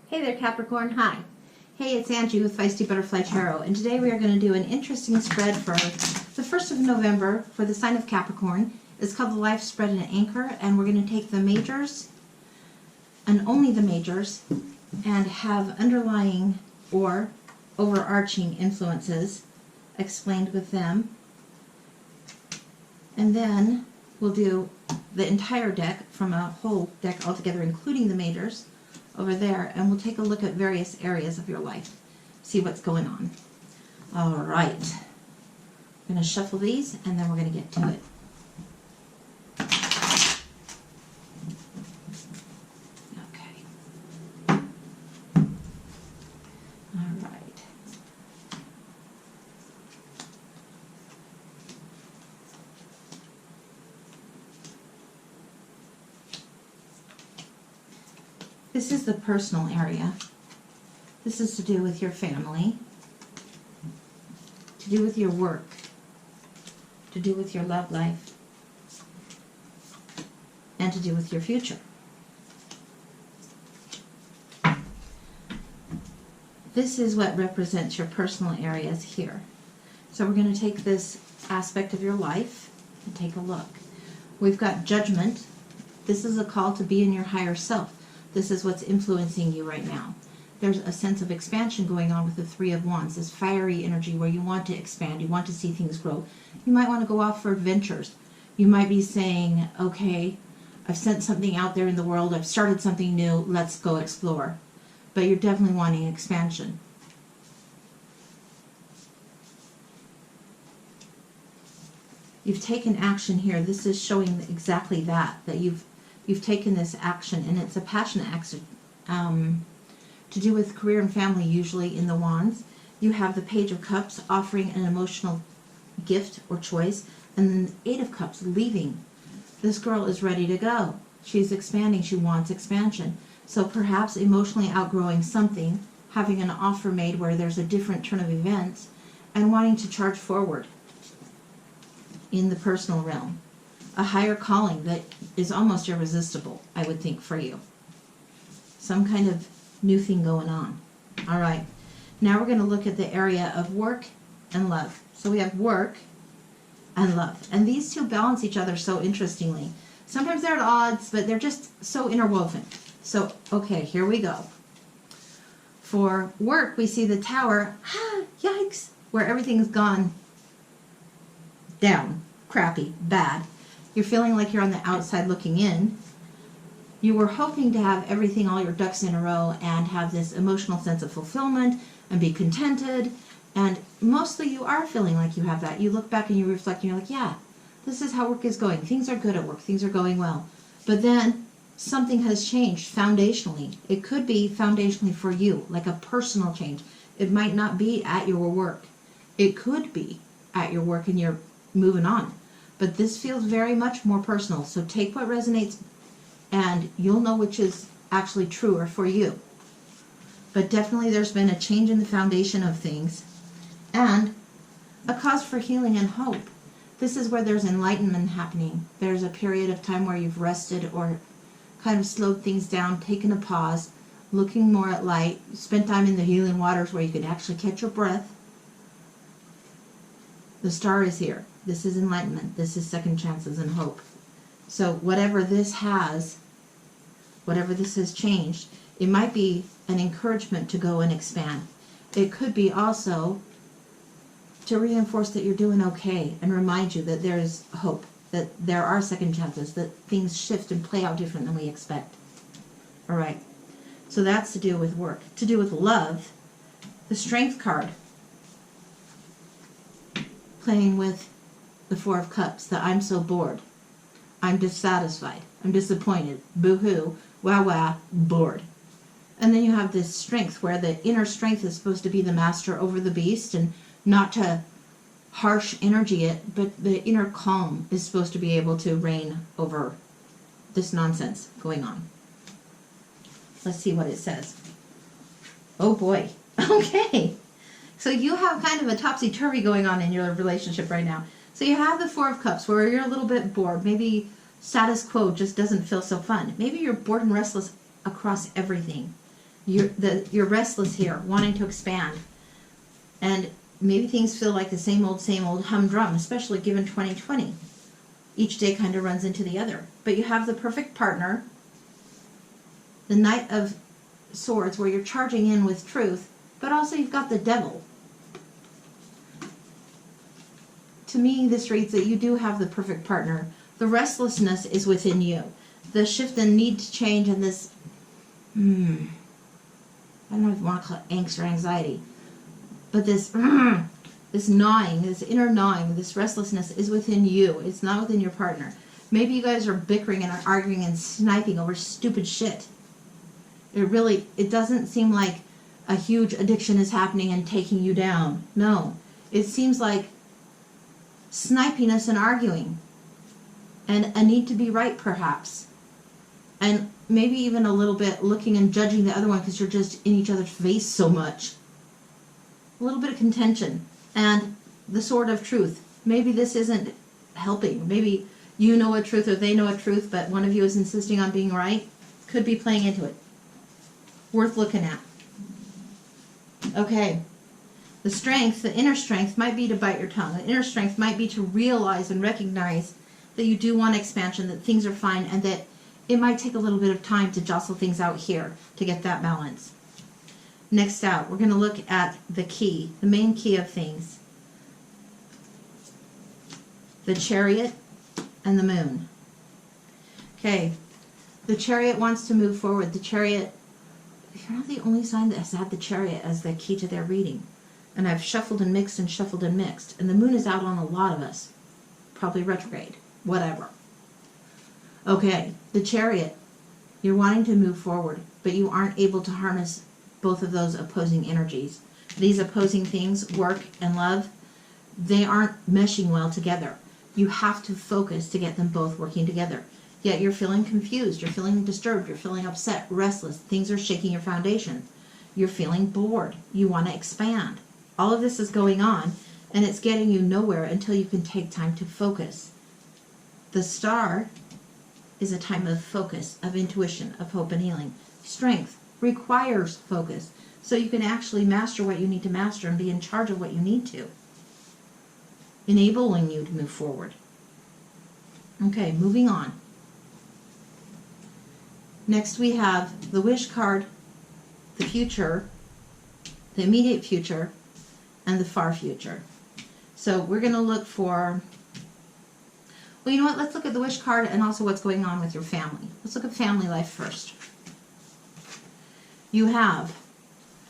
Hey there, Capricorn. Hi. Hey, it's Angie with Feisty Butterfly Tarot, and today we are going to do an interesting spread for the 1st of November for the sign of Capricorn. It's called the Life Spread and Anchor, and we're going to take the majors, and only the majors, and have underlying or overarching influences explained with them. And then we'll do the entire deck from a whole deck altogether, including the majors, over there, and we'll take a look at various areas of your life, see what's going on. All right, I'm going to shuffle these, and then we're going to get to it. Okay. All right. This is the personal area. This is to do with your family, to do with your work, to do with your love life, and to do with your future. This is what represents your personal areas here. So we're going to take this aspect of your life and take a look. We've got judgment. This is a call to be in your higher self. This is what's influencing you right now. There's a sense of expansion going on with the Three of Wands, this fiery energy where you want to expand, you want to see things grow. You might want to go off for adventures. You might be saying, okay, I've sent something out there in the world, I've started something new, let's go explore. But you're definitely wanting expansion. You've taken action here. This is showing exactly that you've taken this action, and it's a passionate action to do with career and family, usually in the Wands. You have the Page of Cups offering an emotional gift or choice, and then the Eight of Cups leaving. This girl is ready to go. She's expanding. She wants expansion. So perhaps emotionally outgrowing something, having an offer made where there's a different turn of events, and wanting to charge forward in the personal realm. A higher calling that is almost irresistible, I would think, for you. Some kind of new thing going on. All right. Now we're going to look at the area of work and love. So we have work and love. And these two balance each other so interestingly. Sometimes they're at odds, but they're just so interwoven. So, okay, here we go. For work, we see the Tower. Yikes! Where everything's gone down. Crappy. Bad. You're feeling like you're on the outside looking in. You were hoping to have everything, all your ducks in a row, and have this emotional sense of fulfillment and be contented. And mostly you are feeling like you have that. You look back and you reflect and you're like, yeah, this is how work is going. Things are good at work. Things are going well. But then something has changed foundationally. It could be foundationally for you, like a personal change. It might not be at your work. It could be at your work and you're moving on. But this feels very much more personal. So take what resonates and you'll know which is actually truer for you. But definitely there's been a change in the foundation of things and a cause for healing and hope. This is where there's enlightenment happening. There's a period of time where you've rested or kind of slowed things down, taken a pause, looking more at light, spent time in the healing waters where you could actually catch your breath. The star is here. This is enlightenment. This is second chances and hope. So whatever this has changed, it might be an encouragement to go and expand. It could be also to reinforce that you're doing okay and remind you that there is hope, that there are second chances, that things shift and play out different than we expect. All right. So that's to do with work. To do with love, the Strength card. Playing with the Four of Cups, that I'm so bored, I'm dissatisfied, I'm disappointed, boo-hoo, wah-wah, bored. And then you have this strength where the inner strength is supposed to be the master over the beast and not to harsh energy it, but the inner calm is supposed to be able to reign over this nonsense going on. Let's see what it says. Oh boy. Okay. So you have kind of a topsy-turvy going on in your relationship right now. So you have the Four of Cups where you're a little bit bored. Maybe status quo just doesn't feel so fun. Maybe you're bored and restless across everything. You're restless here, wanting to expand. And maybe things feel like the same old humdrum, especially given 2020. Each day kind of runs into the other. But you have the perfect partner, the Knight of Swords, where you're charging in with truth, but also you've got the Devil. To me, this reads that you do have the perfect partner. The restlessness is within you. The shift and need to change and this, I don't know if you want to call it angst or anxiety, but this gnawing, this inner gnawing, this restlessness is within you. It's not within your partner. Maybe you guys are bickering and arguing and sniping over stupid shit. It doesn't seem like a huge addiction is happening and taking you down. No. It seems like snipiness and arguing. And a need to be right, perhaps. And maybe even a little bit looking and judging the other one because you're just in each other's face so much. A little bit of contention. And the sword of truth. Maybe this isn't helping. Maybe you know a truth or they know a truth, but one of you is insisting on being right. Could be playing into it. Worth looking at. Okay. The strength, the inner strength, might be to bite your tongue. The inner strength might be to realize and recognize that you do want expansion, that things are fine, and that it might take a little bit of time to jostle things out here to get that balance. Next out, we're going to look at the key, the main key of things. The Chariot and the Moon. Okay, the Chariot wants to move forward. The Chariot, you're not the only sign that has had the Chariot as the key to their reading. And I've shuffled and mixed and shuffled and mixed. And the Moon is out on a lot of us. Probably retrograde. Whatever. Okay, the Chariot. You're wanting to move forward, but you aren't able to harness both of those opposing energies. These opposing things, work and love, they aren't meshing well together. You have to focus to get them both working together. Yet you're feeling confused, you're feeling disturbed, you're feeling upset, restless. Things are shaking your foundation. You're feeling bored. You want to expand. All of this is going on, and it's getting you nowhere until you can take time to focus. The Star is a time of focus, of intuition, of hope and healing. Strength requires focus, so you can actually master what you need to master and be in charge of what you need to, enabling you to move forward. Okay, moving on. Next we have the Wish card, the future, the immediate future, and the far future. So we're going to look for, well, you know what? Let's look at the Wish card and also what's going on with your family. Let's look at family life first. You have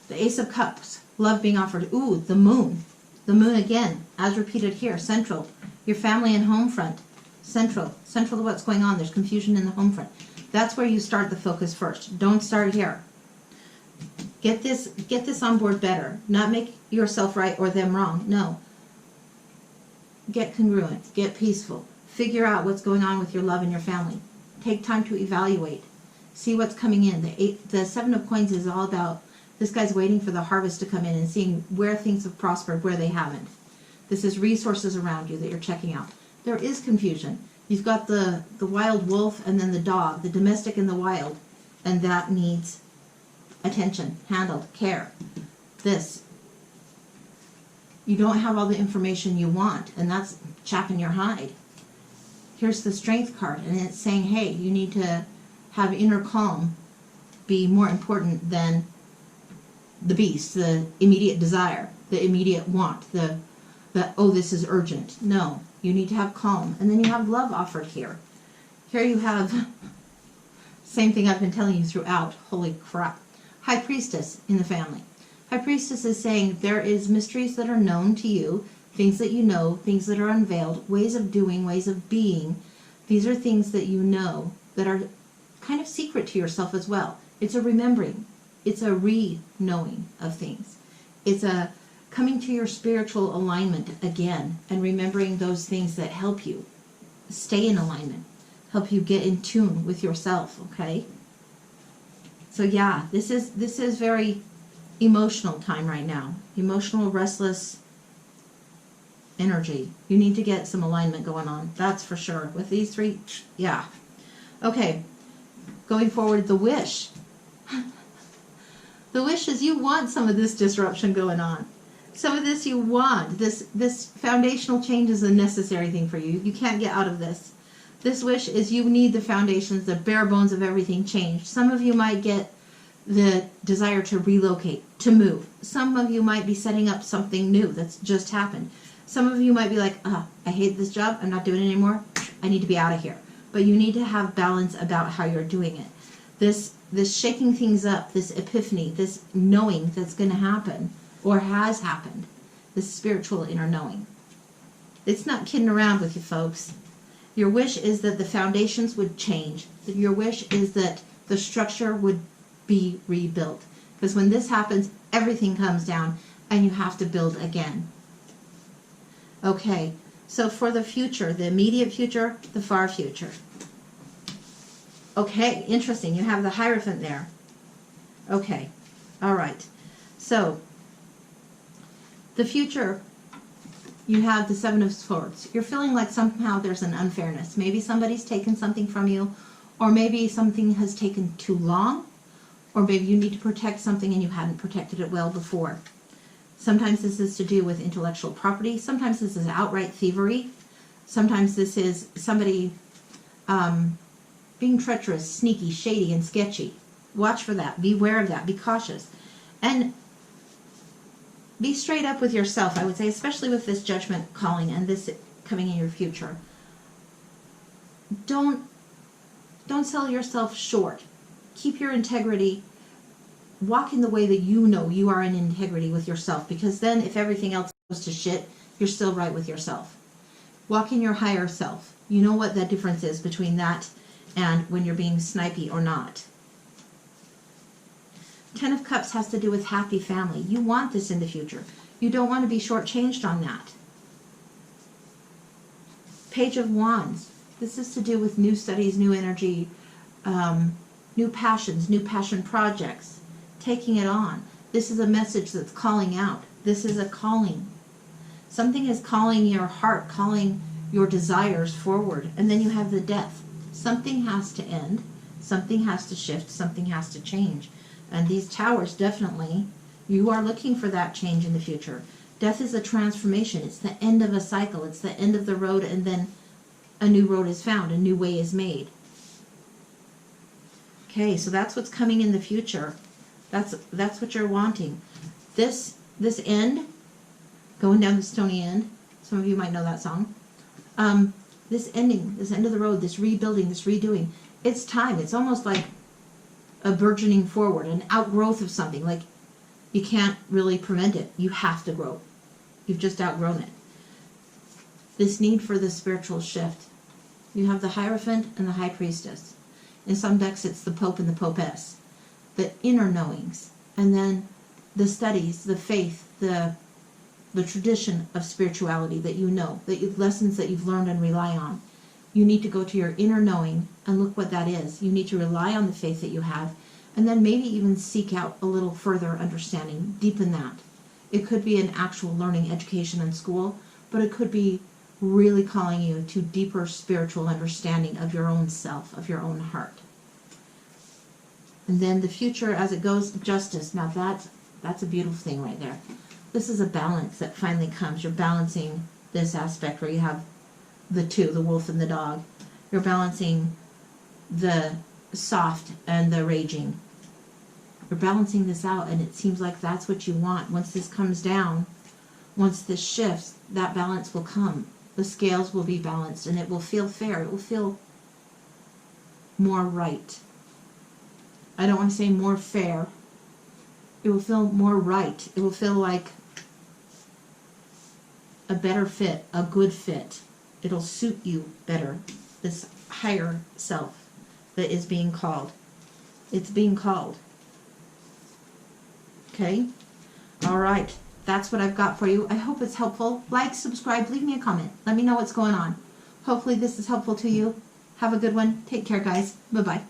the Ace of Cups, love being offered. Ooh, the Moon. The Moon again, as repeated here, central. Your family and home front, central. Central to what's going on. There's confusion in the home front. That's where you start the focus first. Don't start here. Get this on board better. Not make yourself right or them wrong. No. Get congruent. Get peaceful. Figure out what's going on with your love and your family. Take time to evaluate. See what's coming in. The Seven of Coins is all about this guy's waiting for the harvest to come in and seeing where things have prospered, where they haven't. This is resources around you that you're checking out. There is confusion. You've got the wild wolf and then the dog, the domestic and the wild, and that needs attention, handled, care. This. You don't have all the information you want, and that's chapping your hide. Here's the Strength card, and it's saying, hey, you need to have inner calm be more important than the beast, the immediate desire, the immediate want, the oh, this is urgent. No, you need to have calm. And then you have love offered here. Here you have, same thing I've been telling you throughout, holy crap. High Priestess in the family. High Priestess is saying there is mysteries that are known to you, things that you know, things that are unveiled, ways of doing, ways of being. These are things that you know that are kind of secret to yourself as well. It's a remembering. It's a re-knowing of things. It's a coming to your spiritual alignment again and remembering those things that help you stay in alignment, help you get in tune with yourself, okay? So yeah, this is very emotional time right now. Emotional, restless energy. You need to get some alignment going on. That's for sure. With these three, yeah. Okay. Going forward, the Wish. The wish is you want some of this disruption going on. Some of this you want. This foundational change is a necessary thing for you. You can't get out of this. This wish is you need the foundations, the bare bones of everything changed. Some of you might get the desire to relocate, to move. Some of you might be setting up something new that's just happened. Some of you might be like, I hate this job. I'm not doing it anymore. I need to be out of here. But you need to have balance about how you're doing it. This shaking things up, this epiphany, this knowing that's going to happen or has happened, this spiritual inner knowing. It's not kidding around with you, folks. Your wish is that the foundations would change. Your wish is that the structure would be rebuilt. Because when this happens, everything comes down and you have to build again. Okay, so for the future, the immediate future, the far future. Okay, interesting. You have the Hierophant there. Okay, all right. So, the future, you have the Seven of Swords. You're feeling like somehow there's an unfairness. Maybe somebody's taken something from you, or maybe something has taken too long, or maybe you need to protect something and you hadn't protected it well before. Sometimes this is to do with intellectual property. Sometimes this is outright thievery. Sometimes this is somebody being treacherous, sneaky, shady, and sketchy. Watch for that. Beware of that. Be cautious. And be straight up with yourself, I would say, especially with this judgment calling and this coming in your future. Don't sell yourself short. Keep your integrity. Walk in the way that you know you are in integrity with yourself, because then if everything else goes to shit, you're still right with yourself. Walk in your higher self. You know what the difference is between that and when you're being snipey or not. Ten of Cups has to do with happy family. You want this in the future. You don't want to be shortchanged on that. Page of Wands. This is to do with new studies, new energy, new passions, new passion projects. Taking it on. This is a message that's calling out. This is a calling. Something is calling your heart, calling your desires forward. And then you have the Death. Something has to end. Something has to shift. Something has to change. And these towers, definitely, you are looking for that change in the future. Death is a transformation. It's the end of a cycle. It's the end of the road, and then a new road is found. A new way is made. Okay, so that's what's coming in the future. That's what you're wanting. This end, going down the stony end. Some of you might know that song. This ending, this end of the road, this rebuilding, this redoing. It's time. It's almost like a burgeoning forward, an outgrowth of something. Like you can't really prevent it. You have to grow. You've just outgrown it. This need for the spiritual shift. You have the Hierophant and the High Priestess. In some decks, it's the Pope and the Popess. The inner knowings, and then the studies, the faith, the tradition of spirituality that you know, lessons that you've learned and rely on. You need to go to your inner knowing and look what that is. You need to rely on the faith that you have, and then maybe even seek out a little further understanding, deepen that. It could be an actual learning, education in school, but it could be really calling you to deeper spiritual understanding of your own self, of your own heart. And then the future as it goes, justice. Now that's a beautiful thing right there. This is a balance that finally comes. You're balancing this aspect where you have the two, the wolf and the dog. You're balancing the soft and the raging. You're balancing this out, and it seems like that's what you want. Once this comes down, once this shifts, that balance will come. The scales will be balanced, and it will feel fair. It will feel more right. I don't want to say more fair. It will feel more right. It will feel like a better fit, a good fit. It'll suit you better. This higher self that is being called. It's being called. Okay? All right. That's what I've got for you. I hope it's helpful. Like, subscribe, leave me a comment. Let me know what's going on. Hopefully this is helpful to you. Have a good one. Take care, guys. Bye-bye.